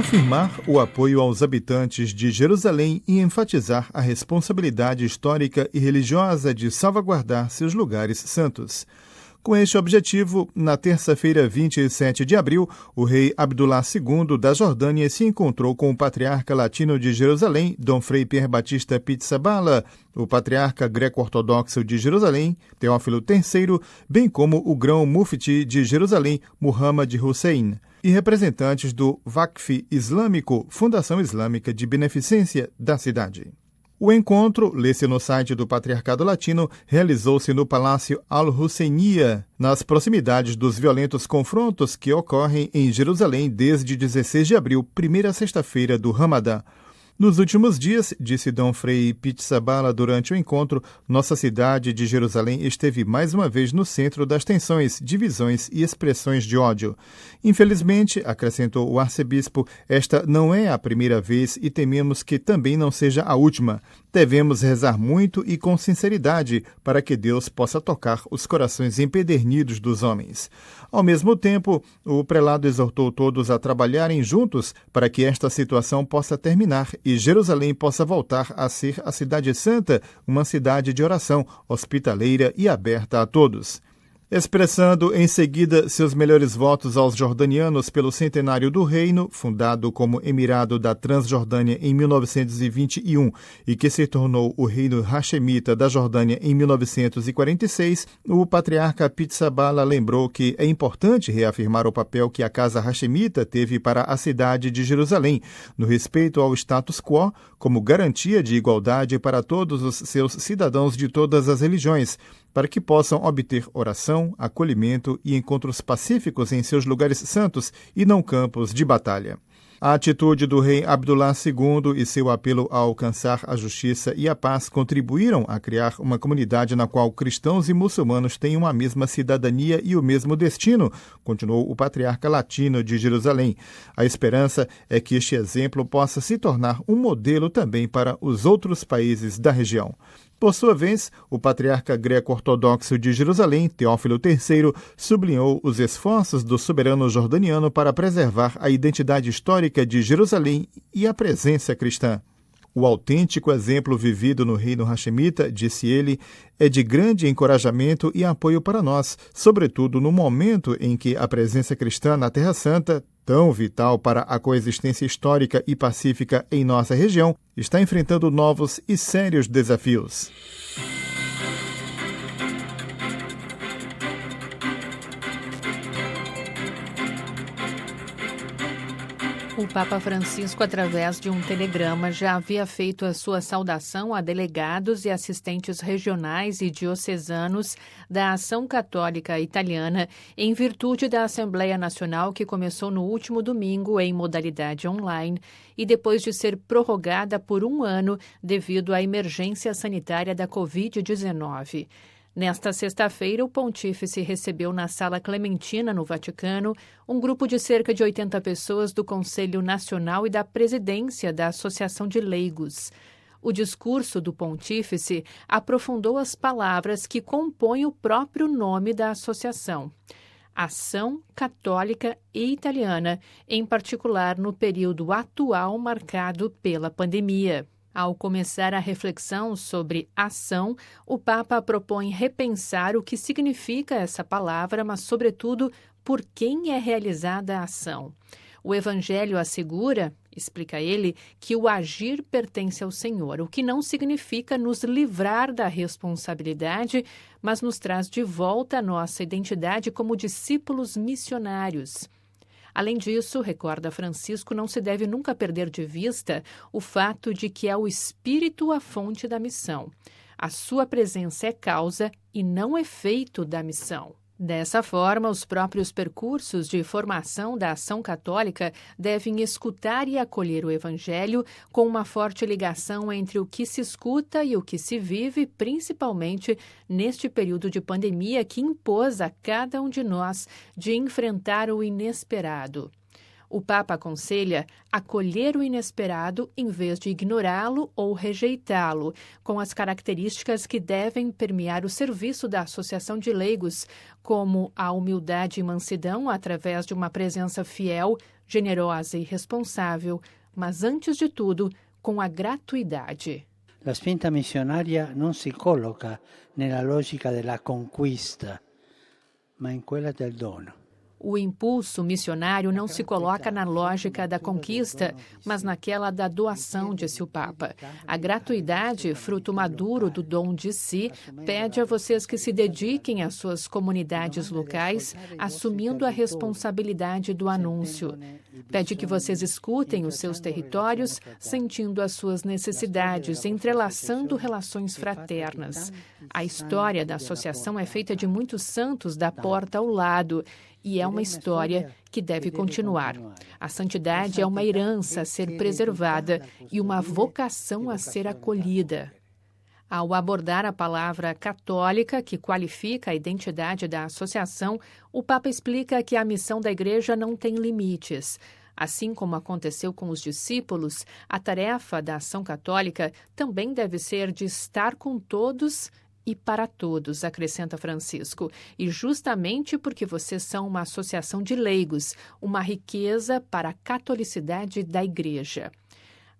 reafirmar o apoio aos habitantes de Jerusalém e enfatizar a responsabilidade histórica e religiosa de salvaguardar seus lugares santos. Com este objetivo, na terça-feira, 27 de abril, o rei Abdullah II da Jordânia se encontrou com o patriarca latino de Jerusalém, Dom Frei Pierre Batista Pizzaballa, o patriarca greco-ortodoxo de Jerusalém, Teófilo III, bem como o grão-mufti de Jerusalém, Muhammad Hussein, e representantes do Waqf Islâmico, Fundação Islâmica de Beneficência da cidade. O encontro, lê-se no site do Patriarcado Latino, realizou-se no Palácio Al-Husseiniya, nas proximidades dos violentos confrontos que ocorrem em Jerusalém desde 16 de abril, primeira sexta-feira do Ramadã. Nos últimos dias, disse Dom Frei Pizzaballa durante o encontro, nossa cidade de Jerusalém esteve mais uma vez no centro das tensões, divisões e expressões de ódio. Infelizmente, acrescentou o arcebispo, esta não é a primeira vez e tememos que também não seja a última. Devemos rezar muito e com sinceridade para que Deus possa tocar os corações empedernidos dos homens. Ao mesmo tempo, o prelado exortou todos a trabalharem juntos para que esta situação possa terminar e Jerusalém possa voltar a ser a cidade santa, uma cidade de oração, hospitaleira e aberta a todos. Expressando em seguida seus melhores votos aos jordanianos pelo centenário do reino, fundado como Emirado da Transjordânia em 1921 e que se tornou o reino Hashemita da Jordânia em 1946, o patriarca Pizzaballa lembrou que é importante reafirmar o papel que a Casa Hashemita teve para a cidade de Jerusalém, no respeito ao status quo, como garantia de igualdade para todos os seus cidadãos de todas as religiões, para que possam obter oração, acolhimento e encontros pacíficos em seus lugares santos e não campos de batalha. A atitude do rei Abdullah II e seu apelo a alcançar a justiça e a paz contribuíram a criar uma comunidade na qual cristãos e muçulmanos têm uma mesma cidadania e o mesmo destino, continuou o patriarca latino de Jerusalém. A esperança é que este exemplo possa se tornar um modelo também para os outros países da região. Por sua vez, o patriarca greco-ortodoxo de Jerusalém, Teófilo III, sublinhou os esforços do soberano jordaniano para preservar a identidade histórica de Jerusalém e a presença cristã. O autêntico exemplo vivido no reino Hashemita, disse ele, é de grande encorajamento e apoio para nós, sobretudo no momento em que a presença cristã na Terra Santa, tão vital para a coexistência histórica e pacífica em nossa região, está enfrentando novos e sérios desafios. O Papa Francisco, através de um telegrama, já havia feito a sua saudação a delegados e assistentes regionais e diocesanos da Ação Católica Italiana em virtude da Assembleia Nacional que começou no último domingo em modalidade online e depois de ser prorrogada por um ano devido à emergência sanitária da Covid-19. Nesta sexta-feira, o pontífice recebeu na Sala Clementina, no Vaticano, um grupo de cerca de 80 pessoas do Conselho Nacional e da presidência da Associação de Leigos. O discurso do pontífice aprofundou as palavras que compõem o próprio nome da associação. Ação Católica e Italiana, em particular no período atual marcado pela pandemia. Ao começar a reflexão sobre ação, o Papa propõe repensar o que significa essa palavra, mas, sobretudo, por quem é realizada a ação. O Evangelho assegura, explica ele, que o agir pertence ao Senhor, o que não significa nos livrar da responsabilidade, mas nos traz de volta a nossa identidade como discípulos missionários. Além disso, recorda Francisco, não se deve nunca perder de vista o fato de que é o Espírito a fonte da missão. A sua presença é causa e não efeito da missão. Dessa forma, os próprios percursos de formação da Ação Católica devem escutar e acolher o Evangelho com uma forte ligação entre o que se escuta e o que se vive, principalmente neste período de pandemia que impôs a cada um de nós de enfrentar o inesperado. O Papa aconselha acolher o inesperado em vez de ignorá-lo ou rejeitá-lo, com as características que devem permear o serviço da Associação de Leigos, como a humildade e mansidão através de uma presença fiel, generosa e responsável, mas, antes de tudo, com a gratuidade. La spinta missionaria non si colloca nella logica della conquista, ma in quella del dono. O impulso missionário não se coloca na lógica da conquista, mas naquela da doação, disse o Papa. A gratuidade, fruto maduro do dom de si, pede a vocês que se dediquem às suas comunidades locais, assumindo a responsabilidade do anúncio. Pede que vocês escutem os seus territórios, sentindo as suas necessidades, entrelaçando relações fraternas. A história da associação é feita de muitos santos da porta ao lado, e é uma história que deve continuar. A santidade é uma herança a ser preservada e uma vocação a ser acolhida. Ao abordar a palavra católica, que qualifica a identidade da associação, o Papa explica que a missão da Igreja não tem limites. Assim como aconteceu com os discípulos, a tarefa da ação católica também deve ser de estar com todos e para todos, acrescenta Francisco, e justamente porque vocês são uma associação de leigos, uma riqueza para a catolicidade da Igreja.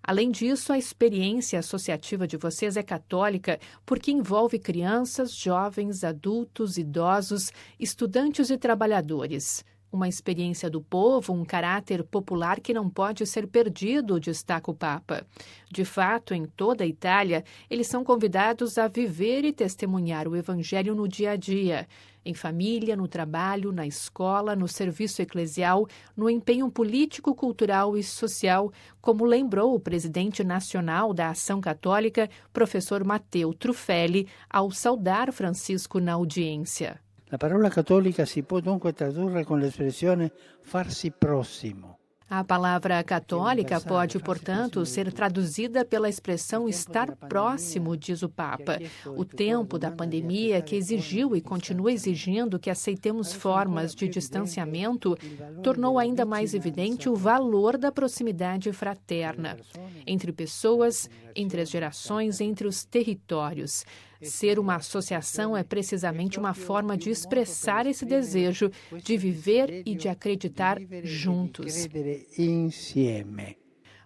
Além disso, a experiência associativa de vocês é católica porque envolve crianças, jovens, adultos, idosos, estudantes e trabalhadores. Uma experiência do povo, um caráter popular que não pode ser perdido, destaca o Papa. De fato, em toda a Itália, eles são convidados a viver e testemunhar o Evangelho no dia a dia, em família, no trabalho, na escola, no serviço eclesial, no empenho político, cultural e social, como lembrou o presidente nacional da Ação Católica, professor Matteo Trufelli, ao saudar Francisco na audiência. La parola cattolica si può dunque tradurre con l'espressione farsi prossimo. A palavra católica pode, portanto, ser traduzida pela expressão estar próximo, diz o Papa. O tempo da pandemia, que exigiu e continua exigindo que aceitemos formas de distanciamento, tornou ainda mais evidente o valor da proximidade fraterna entre pessoas, entre as gerações, entre os territórios. Ser uma associação é precisamente uma forma de expressar esse desejo de viver e de acreditar juntos.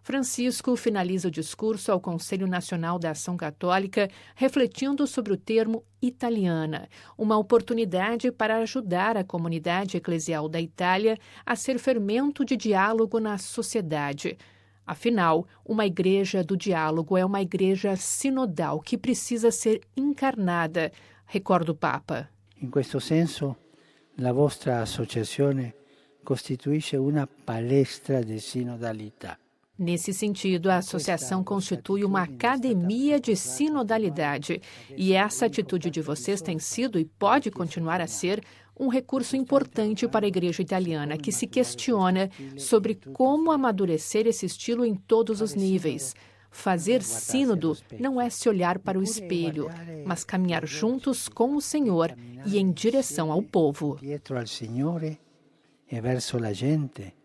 Francisco finaliza o discurso ao Conselho Nacional da Ação Católica, refletindo sobre o termo italiana, uma oportunidade para ajudar a comunidade eclesial da Itália a ser fermento de diálogo na sociedade. Afinal, uma igreja do diálogo é uma igreja sinodal que precisa ser encarnada, recorda o Papa. In questo senso, la vostra associazione costituisce una palestra di sinodalità. Nesse sentido, a associação constitui uma academia de sinodalidade e essa atitude de vocês tem sido e pode continuar a ser um recurso importante para a Igreja italiana, que se questiona sobre como amadurecer esse estilo em todos os níveis. Fazer sínodo não é se olhar para o espelho, mas caminhar juntos com o Senhor e em direção ao povo. Dietro al Signore e verso la gente.